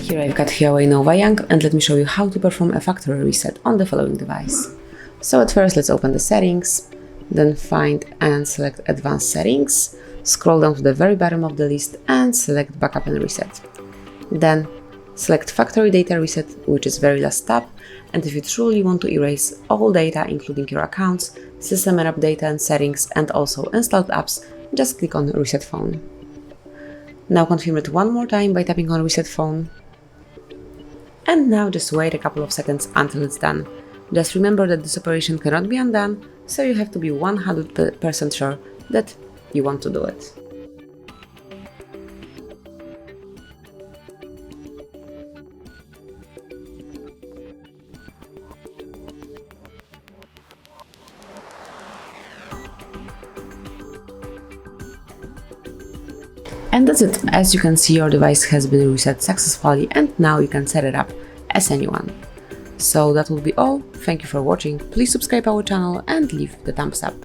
Here I've got HUAWEI Nova Young, and let me show you how to perform a factory reset on the following device. So at first let's open the settings, then find and select advanced settings, scroll down to the very bottom of the list and select backup and reset. Then select factory data reset, which is very last tab, and if you truly want to erase all data including your accounts, system setup data and settings, and also installed apps, just click on reset phone. Now confirm it one more time by tapping on reset phone. And now just wait a couple of seconds until it's done. Just remember that this operation cannot be undone, so you have to be 100% sure that you want to do it. And that's it. As you can see, your device has been reset successfully, and now you can set it up as anyone. So that will be all. Thank you for watching. Please subscribe our channel and leave the thumbs up.